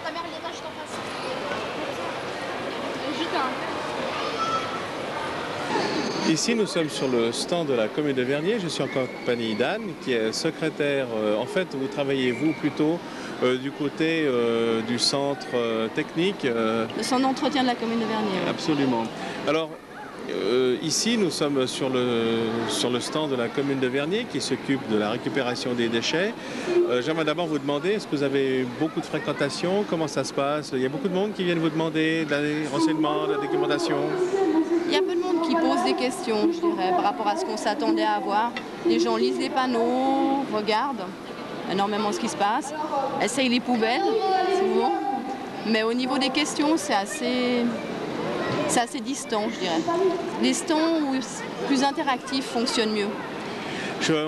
Ta mère, il est là, je t'en passe. Ici, nous sommes sur le stand de la commune de Vernier. Je suis en compagnie d'Anne, qui est secrétaire. En fait, vous travaillez, vous, plutôt du côté du centre technique. Le centre d'entretien de la commune de Vernier. Oui. Absolument. Alors, ici, nous sommes sur le stand de la commune de Vernier qui s'occupe de la récupération des déchets. J'aimerais d'abord vous demander, est-ce que vous avez beaucoup de fréquentation? Comment ça se passe? Il y a beaucoup de monde qui viennent vous demander des renseignements, de la documentation? Il y a peu de monde qui pose des questions, je dirais, par rapport à ce qu'on s'attendait à voir. Les gens lisent les panneaux, regardent énormément ce qui se passe, essayent les poubelles, souvent. Mais au niveau des questions, c'est assez distant, je dirais. Les stands plus interactifs fonctionnent mieux.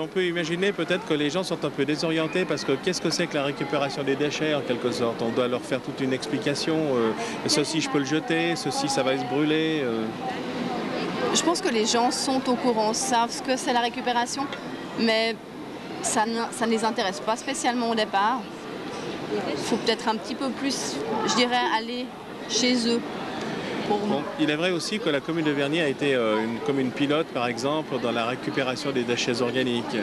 On peut imaginer peut-être que les gens sont un peu désorientés parce que qu'est-ce que c'est que la récupération des déchets en quelque sorte? On doit leur faire toute une explication. Ceci, je peux le jeter, ceci, ça va se brûler. Je pense que les gens sont au courant, savent ce que c'est la récupération, mais ça ne les intéresse pas spécialement au départ. Il faut peut-être un petit peu plus, je dirais, aller chez eux. Bon, il est vrai aussi que la commune de Vernier a été une commune pilote, par exemple, dans la récupération des déchets organiques.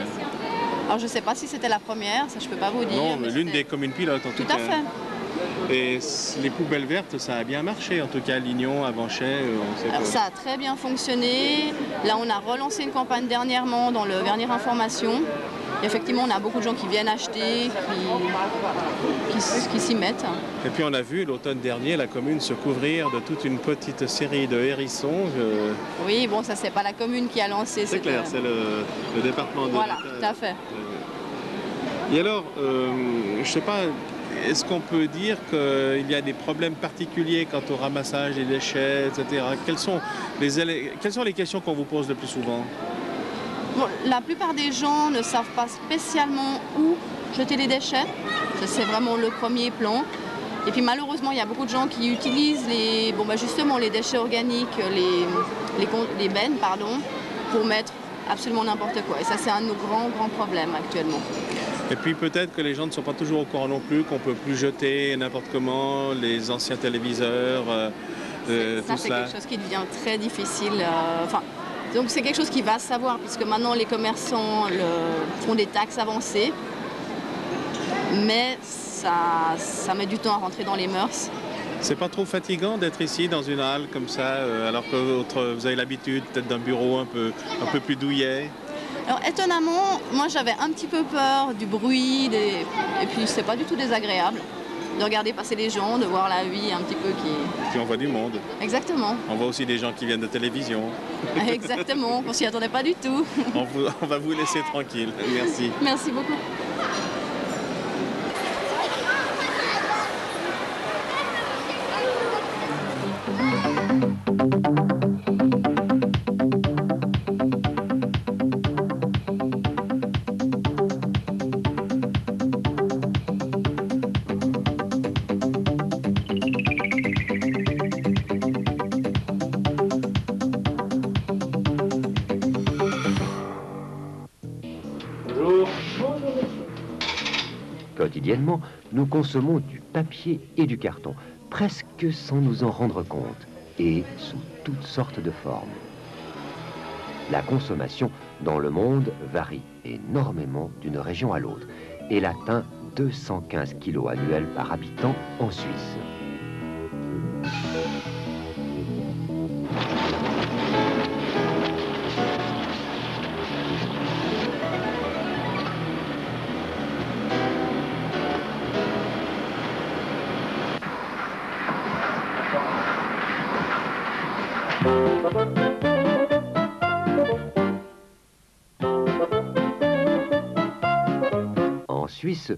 Alors je ne sais pas si c'était la première, ça je ne peux pas vous dire. Non, mais l'une des communes pilotes en tout cas. Tout à fait. Et les poubelles vertes, ça a bien marché, en tout cas Lignon, Avanchet, on sait pas. Ça a très bien fonctionné. Là on a relancé une campagne dernièrement dans le Vernier Information. Et effectivement, on a beaucoup de gens qui viennent acheter, qui s'y mettent. Et puis on a vu l'automne dernier la commune se couvrir de toute une petite série de hérissons. Oui, bon, ça c'est pas la commune qui a lancé. C'est clair, c'est le département de Voilà, tout à fait. Et alors, je ne sais pas, est-ce qu'on peut dire qu'il y a des problèmes particuliers quant au ramassage des déchets, etc. Quelles sont les questions qu'on vous pose le plus souvent? Bon, la plupart des gens ne savent pas spécialement où jeter les déchets. C'est vraiment le premier plan. Et puis malheureusement, il y a beaucoup de gens qui utilisent justement les déchets organiques, les bennes, pour mettre absolument n'importe quoi. Et ça, c'est un de nos grands problèmes actuellement. Et puis peut-être que les gens ne sont pas toujours au courant non plus qu'on ne peut plus jeter n'importe comment les anciens téléviseurs, ça, c'est quelque chose qui devient très difficile. Donc c'est quelque chose qui va se savoir, puisque maintenant les commerçants font des taxes avancées, mais ça met du temps à rentrer dans les mœurs. C'est pas trop fatigant d'être ici dans une halle comme ça, alors que vous avez l'habitude peut-être d'un bureau un peu plus douillet? Alors étonnamment, moi j'avais un petit peu peur du bruit, et puis c'est pas du tout désagréable de regarder passer les gens, de voir la vie un petit peu qui... Puis on voit du monde. Exactement. On voit aussi des gens qui viennent de télévision. Exactement, on s'y attendait pas du tout. On va vous laisser tranquille. Merci. Merci beaucoup. Quotidiennement, nous consommons du papier et du carton, presque sans nous en rendre compte, et sous toutes sortes de formes. La consommation dans le monde varie énormément d'une région à l'autre. Elle atteint 215 kilos annuels par habitant en Suisse. En Suisse,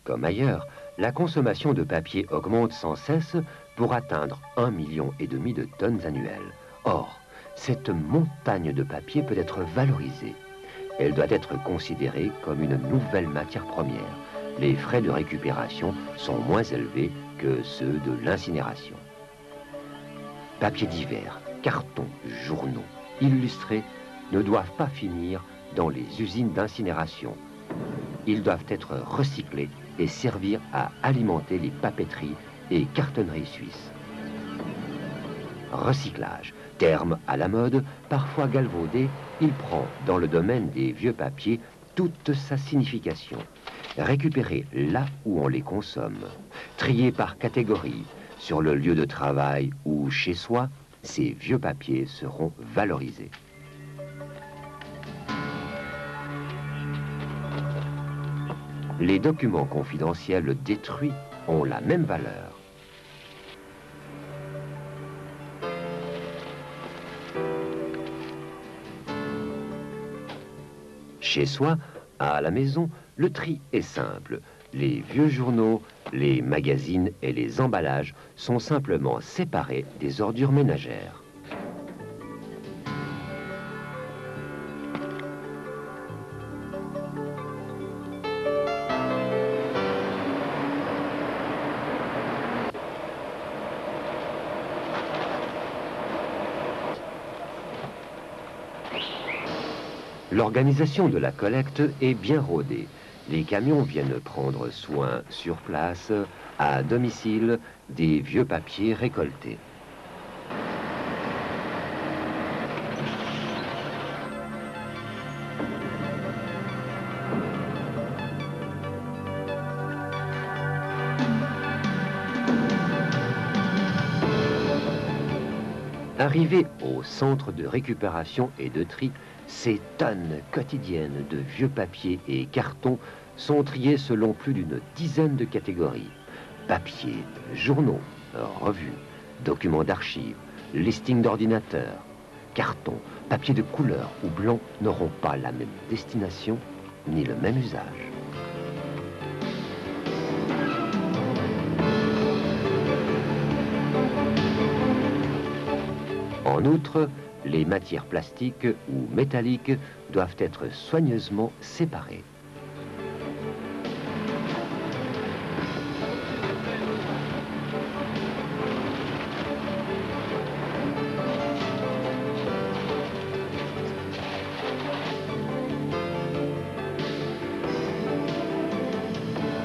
comme ailleurs, la consommation de papier augmente sans cesse pour atteindre 1,5 million de tonnes annuelles. Or, cette montagne de papier peut être valorisée. Elle doit être considérée comme une nouvelle matière première. Les frais de récupération sont moins élevés que ceux de l'incinération. Papiers divers, cartons, journaux, illustrés ne doivent pas finir dans les usines d'incinération. Ils doivent être recyclés et servir à alimenter les papeteries et cartonneries suisses. Recyclage, terme à la mode, parfois galvaudé, il prend dans le domaine des vieux papiers toute sa signification. Récupérer là où on les consomme, trier par catégorie, sur le lieu de travail ou chez soi, ces vieux papiers seront valorisés. Les documents confidentiels détruits ont la même valeur. Chez soi, à la maison, le tri est simple. Les vieux journaux, les magazines et les emballages sont simplement séparés des ordures ménagères. L'organisation de la collecte est bien rodée. Les camions viennent prendre soin sur place, à domicile, des vieux papiers récoltés. Arrivés au centre de récupération et de tri, ces tonnes quotidiennes de vieux papiers et cartons sont triés selon plus d'une dizaine de catégories. Papier, journaux, revues, documents d'archives, listings d'ordinateurs, cartons, papier de couleur ou blanc n'auront pas la même destination ni le même usage. En outre, les matières plastiques ou métalliques doivent être soigneusement séparées.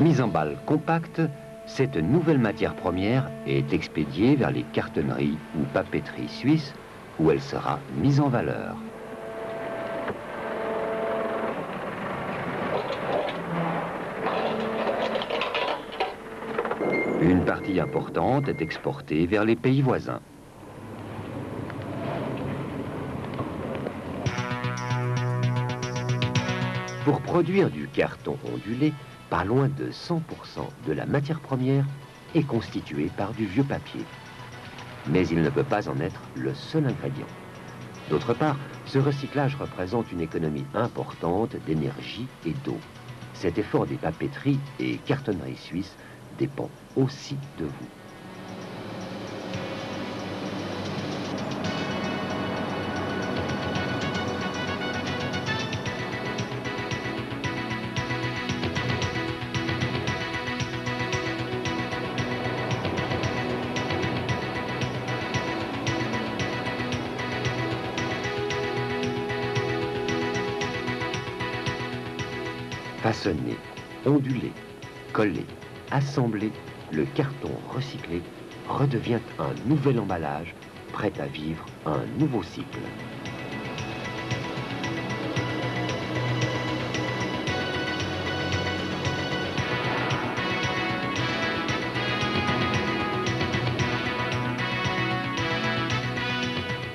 Mise en balle compacte, cette nouvelle matière première est expédiée vers les cartonneries ou papeteries suisses où elle sera mise en valeur. Une partie importante est exportée vers les pays voisins. Pour produire du carton ondulé, pas loin de 100% de la matière première est constituée par du vieux papier. Mais il ne peut pas en être le seul ingrédient. D'autre part, ce recyclage représente une économie importante d'énergie et d'eau. Cet effort des papeteries et cartonneries suisses dépend aussi de vous. Façonné, ondulé, collé, assemblé, le carton recyclé redevient un nouvel emballage, prêt à vivre un nouveau cycle.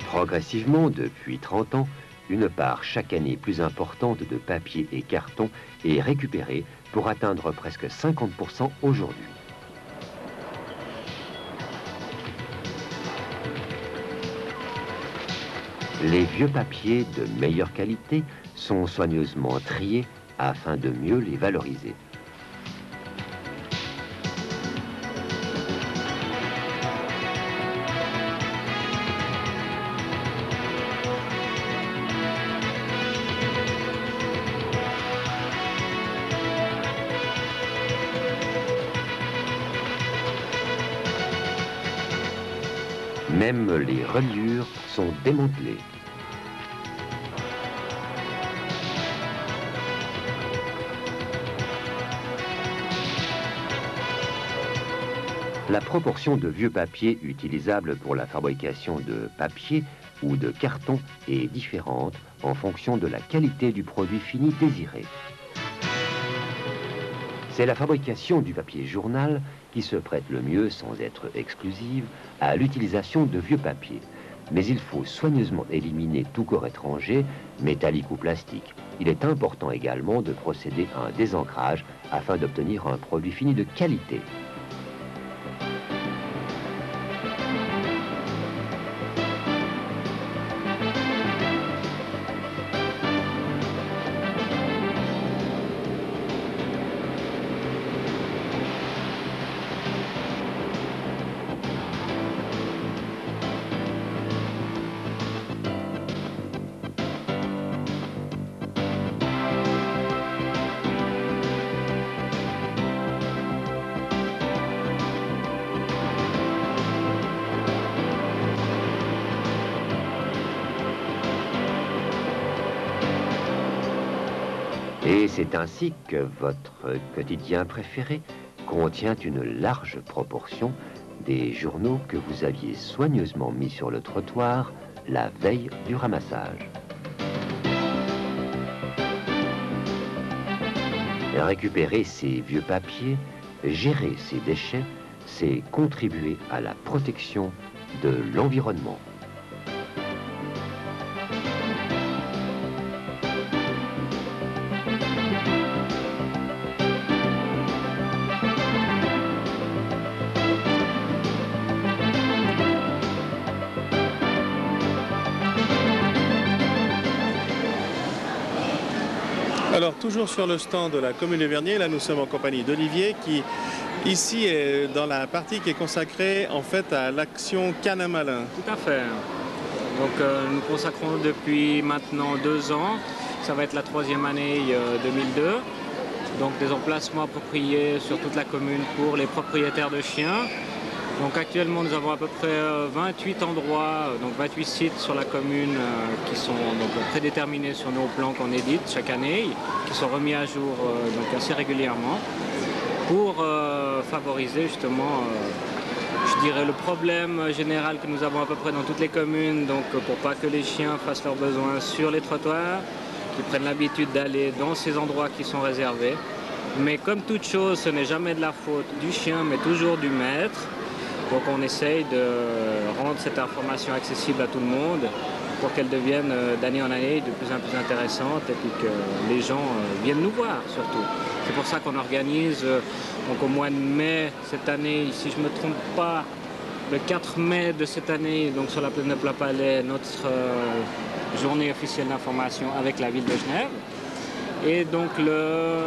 Progressivement, depuis 30 ans, une part chaque année plus importante de papier et carton est récupérée pour atteindre presque 50% aujourd'hui. Les vieux papiers de meilleure qualité sont soigneusement triés afin de mieux les valoriser. Même les reliures sont démantelées. La proportion de vieux papiers utilisables pour la fabrication de papier ou de carton est différente en fonction de la qualité du produit fini désiré. C'est la fabrication du papier journal qui se prête le mieux, sans être exclusive, à l'utilisation de vieux papiers. Mais il faut soigneusement éliminer tout corps étranger, métallique ou plastique. Il est important également de procéder à un désancrage afin d'obtenir un produit fini de qualité. Et c'est ainsi que votre quotidien préféré contient une large proportion des journaux que vous aviez soigneusement mis sur le trottoir la veille du ramassage. Récupérer ces vieux papiers, gérer ces déchets, c'est contribuer à la protection de l'environnement. Alors, toujours sur le stand de la commune de Vernier, là nous sommes en compagnie d'Olivier qui, ici, est dans la partie qui est consacrée en fait à l'action Canne à Malin. Tout à fait. Donc nous consacrons depuis maintenant 2 ans, ça va être la 3e année 2002. Donc des emplacements appropriés sur toute la commune pour les propriétaires de chiens. Donc actuellement nous avons à peu près 28 endroits, donc 28 sites sur la commune qui sont donc prédéterminés sur nos plans qu'on édite chaque année, qui sont remis à jour donc assez régulièrement pour favoriser justement, je dirais, le problème général que nous avons à peu près dans toutes les communes, donc pour pas que les chiens fassent leurs besoins sur les trottoirs, qu'ils prennent l'habitude d'aller dans ces endroits qui sont réservés. Mais comme toute chose, ce n'est jamais de la faute du chien, mais toujours du maître. Donc on essaye de rendre cette information accessible à tout le monde pour qu'elle devienne d'année en année de plus en plus intéressante et puis que les gens viennent nous voir surtout. C'est pour ça qu'on organise donc au mois de mai cette année, si je ne me trompe pas, le 4 mai de cette année, donc sur la plaine de Plat-Palais, notre journée officielle d'information avec la ville de Genève. Et donc le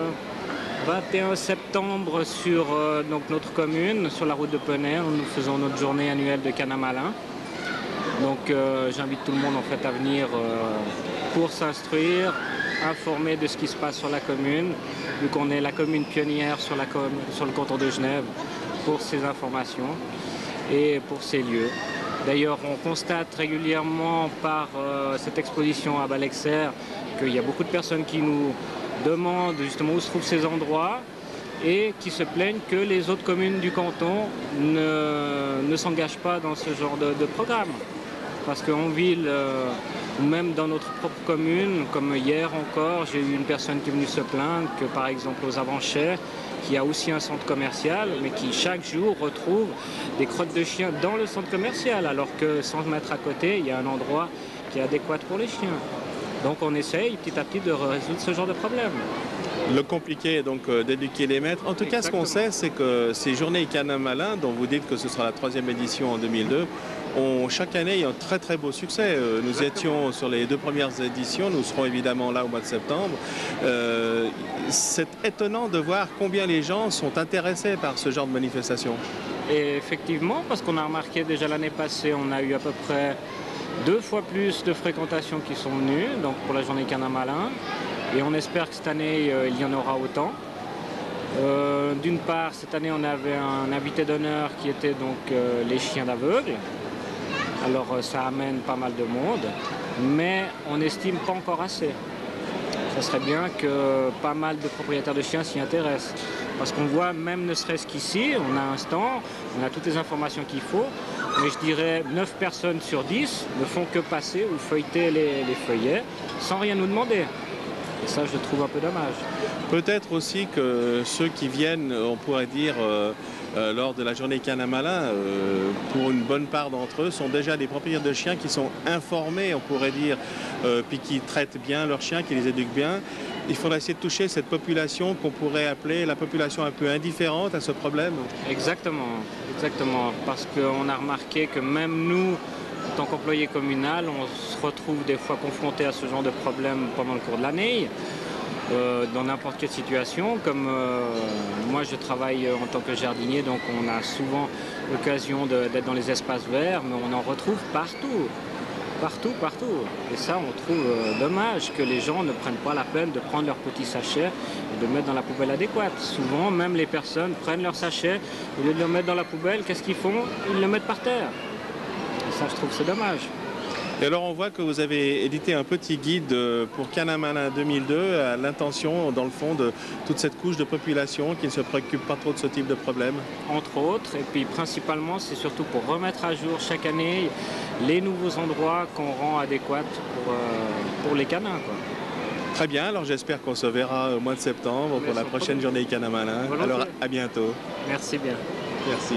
21 septembre sur donc notre commune, sur la route de Penay, nous faisons notre journée annuelle de Canne à Malin. Donc j'invite tout le monde en fait à venir pour s'instruire, informer de ce qui se passe sur la commune, vu qu'on est la commune pionnière sur le canton de Genève pour ces informations et pour ces lieux. D'ailleurs, on constate régulièrement par cette exposition à Balexer qu'il y a beaucoup de personnes qui nous demandent justement où se trouvent ces endroits et qui se plaignent que les autres communes du canton ne s'engagent pas dans ce genre de programme. Parce qu'en ville, ou même dans notre propre commune, comme hier encore, j'ai eu une personne qui est venue se plaindre que par exemple aux Avanchais, qui a aussi un centre commercial, mais qui chaque jour retrouve des crottes de chiens dans le centre commercial, alors que 100 mètres à côté, il y a un endroit qui est adéquat pour les chiens. Donc on essaye petit à petit de résoudre ce genre de problème. Le compliqué est donc d'éduquer les maîtres. En tout cas, ce qu'on sait, c'est que ces journées Canne à Malin, dont vous dites que ce sera la 3e édition en 2002, ont chaque année un très très beau succès. Nous étions sur les 2 premières éditions, nous serons évidemment là au mois de septembre. C'est étonnant de voir combien les gens sont intéressés par ce genre de manifestation. Et effectivement, parce qu'on a remarqué déjà l'année passée, on a eu à peu près 2 fois plus de fréquentations qui sont venues, donc pour la journée Canne à Malin. Et on espère que cette année, il y en aura autant. D'une part, cette année, on avait un invité d'honneur qui était donc les chiens d'aveugles. Alors ça amène pas mal de monde, mais on n'estime pas encore assez. Ça serait bien que pas mal de propriétaires de chiens s'y intéressent. Parce qu'on voit, même ne serait-ce qu'ici, on a un stand, on a toutes les informations qu'il faut, mais je dirais 9 personnes sur 10 ne font que passer ou feuilleter les feuillets sans rien nous demander. Et ça, je trouve un peu dommage. Peut-être aussi que ceux qui viennent, on pourrait dire, lors de la journée Canin Malin, pour une bonne part d'entre eux, sont déjà des propriétaires de chiens qui sont informés, on pourrait dire, puis qui traitent bien leurs chiens, qui les éduquent bien. Il faudrait essayer de toucher cette population qu'on pourrait appeler la population un peu indifférente à ce problème. Exactement, exactement. Parce qu'on a remarqué que même nous, en tant qu'employés communal, on se retrouve des fois confrontés à ce genre de problème pendant le cours de l'année. Dans n'importe quelle situation, comme moi je travaille en tant que jardinier, donc on a souvent l'occasion d'être dans les espaces verts, mais on en retrouve partout, partout, partout. Et ça, on trouve dommage que les gens ne prennent pas la peine de prendre leur petit sachet et de le mettre dans la poubelle adéquate. Souvent, même les personnes prennent leur sachet, au lieu de le mettre dans la poubelle, qu'est-ce qu'ils font? Ils le mettent par terre. Et ça, je trouve que c'est dommage. Et alors on voit que vous avez édité un petit guide pour Canin Malin 2002 à l'intention, dans le fond, de toute cette couche de population qui ne se préoccupe pas trop de ce type de problème. Entre autres, et puis principalement, c'est surtout pour remettre à jour chaque année les nouveaux endroits qu'on rend adéquats pour les canins, quoi. Très bien, alors j'espère qu'on se verra au mois de septembre pour la prochaine journée Canin Malin. Alors à bientôt. Merci bien. Merci.